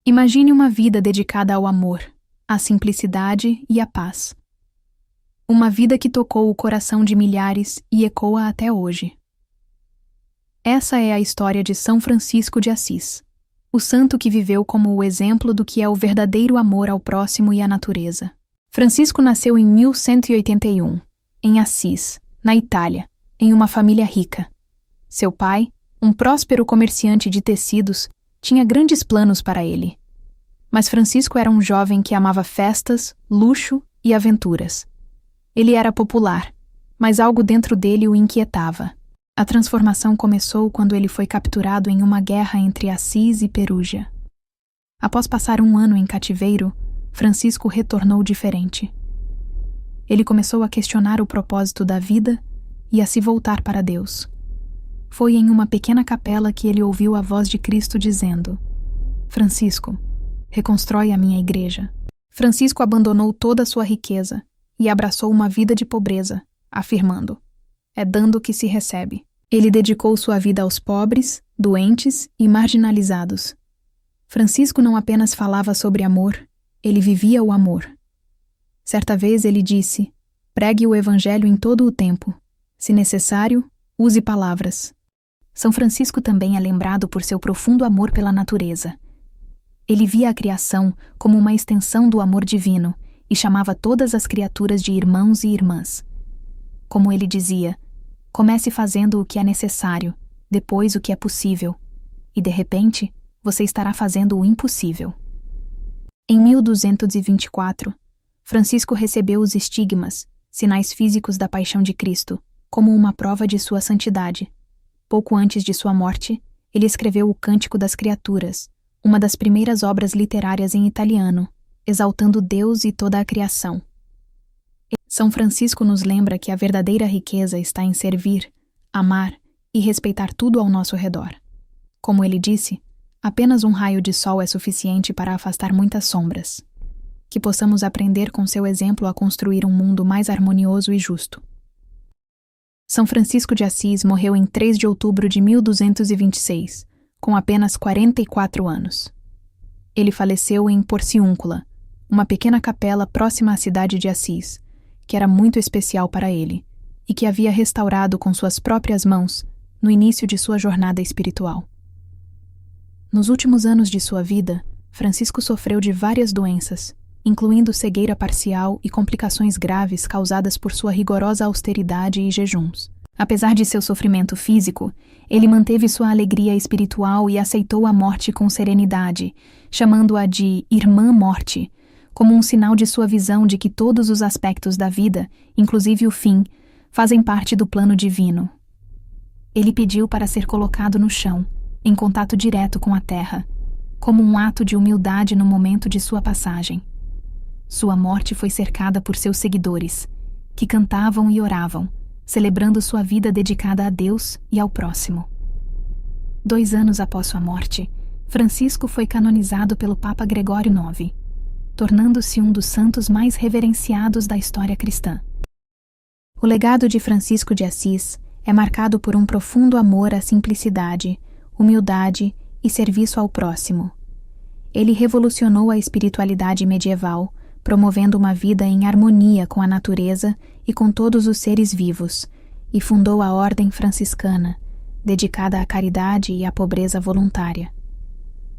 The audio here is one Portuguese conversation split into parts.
Imagine uma vida dedicada ao amor, à simplicidade e à paz. Uma vida que tocou o coração de milhares e ecoa até hoje. Essa é a história de São Francisco de Assis, o santo que viveu como o exemplo do que é o verdadeiro amor ao próximo e à natureza. Francisco nasceu em 1181, em Assis, na Itália, em uma família rica. Seu pai, um próspero comerciante de tecidos, tinha grandes planos para ele. Mas Francisco era um jovem que amava festas, luxo e aventuras. Ele era popular, mas algo dentro dele o inquietava. A transformação começou quando ele foi capturado em uma guerra entre Assis e Perugia. Após passar um ano em cativeiro, Francisco retornou diferente. Ele começou a questionar o propósito da vida e a se voltar para Deus. Foi em uma pequena capela que ele ouviu a voz de Cristo dizendo: Francisco, reconstrói a minha igreja. Francisco abandonou toda a sua riqueza e abraçou uma vida de pobreza, afirmando: é dando que se recebe. Ele dedicou sua vida aos pobres, doentes e marginalizados. Francisco não apenas falava sobre amor, ele vivia o amor. Certa vez ele disse: pregue o evangelho em todo o tempo. Se necessário, use palavras. São Francisco também é lembrado por seu profundo amor pela natureza. Ele via a criação como uma extensão do amor divino e chamava todas as criaturas de irmãos e irmãs. Como ele dizia: comece fazendo o que é necessário, depois o que é possível, e de repente você estará fazendo o impossível. Em 1224, Francisco recebeu os estigmas, sinais físicos da paixão de Cristo, como uma prova de sua santidade. Pouco antes de sua morte, ele escreveu o Cântico das Criaturas, uma das primeiras obras literárias em italiano, exaltando Deus e toda a criação. São Francisco nos lembra que a verdadeira riqueza está em servir, amar e respeitar tudo ao nosso redor. Como ele disse, apenas um raio de sol é suficiente para afastar muitas sombras. Que possamos aprender com seu exemplo a construir um mundo mais harmonioso e justo. São Francisco de Assis morreu em 3 de outubro de 1226, com apenas 44 anos. Ele faleceu em Porciúncula, uma pequena capela próxima à cidade de Assis, que era muito especial para ele, e que havia restaurado com suas próprias mãos no início de sua jornada espiritual. Nos últimos anos de sua vida, Francisco sofreu de várias doenças, incluindo cegueira parcial e complicações graves causadas por sua rigorosa austeridade e jejuns. Apesar de seu sofrimento físico, ele manteve sua alegria espiritual e aceitou a morte com serenidade, chamando-a de Irmã Morte, como um sinal de sua visão de que todos os aspectos da vida, inclusive o fim, fazem parte do plano divino. Ele pediu para ser colocado no chão, em contato direto com a terra, como um ato de humildade no momento de sua passagem. Sua morte foi cercada por seus seguidores, que cantavam e oravam, celebrando sua vida dedicada a Deus e ao próximo. 2 anos após sua morte, Francisco foi canonizado pelo Papa Gregório IX, tornando-se um dos santos mais reverenciados da história cristã. O legado de Francisco de Assis é marcado por um profundo amor à simplicidade, humildade e serviço ao próximo. Ele revolucionou a espiritualidade medieval, promovendo uma vida em harmonia com a natureza e com todos os seres vivos, e fundou a Ordem Franciscana, dedicada à caridade e à pobreza voluntária.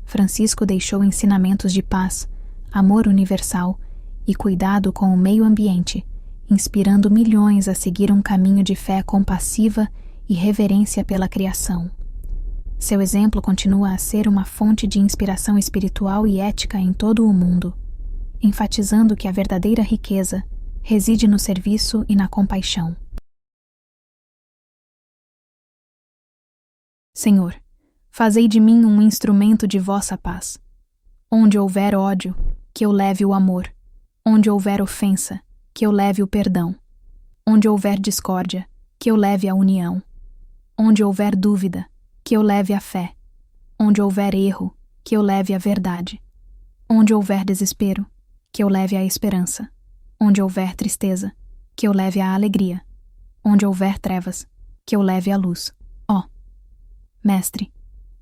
Francisco deixou ensinamentos de paz, amor universal e cuidado com o meio ambiente, inspirando milhões a seguir um caminho de fé compassiva e reverência pela criação. Seu exemplo continua a ser uma fonte de inspiração espiritual e ética em todo o mundo, enfatizando que a verdadeira riqueza reside no serviço e na compaixão. Senhor, fazei de mim um instrumento de vossa paz. Onde houver ódio, que eu leve o amor. Onde houver ofensa, que eu leve o perdão. Onde houver discórdia, que eu leve a união. Onde houver dúvida, que eu leve a fé. Onde houver erro, que eu leve a verdade. Onde houver desespero, que eu leve a esperança. Onde houver tristeza, que eu leve a alegria. Onde houver trevas, que eu leve a luz. Ó, Mestre,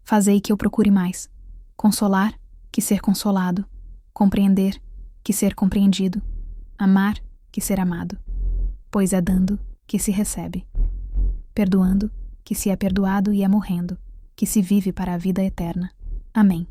fazei que eu procure mais consolar, que ser consolado, compreender, que ser compreendido, amar, que ser amado. Pois é dando que se recebe, perdoando, que se é perdoado e é morrendo, que se vive para a vida eterna. Amém.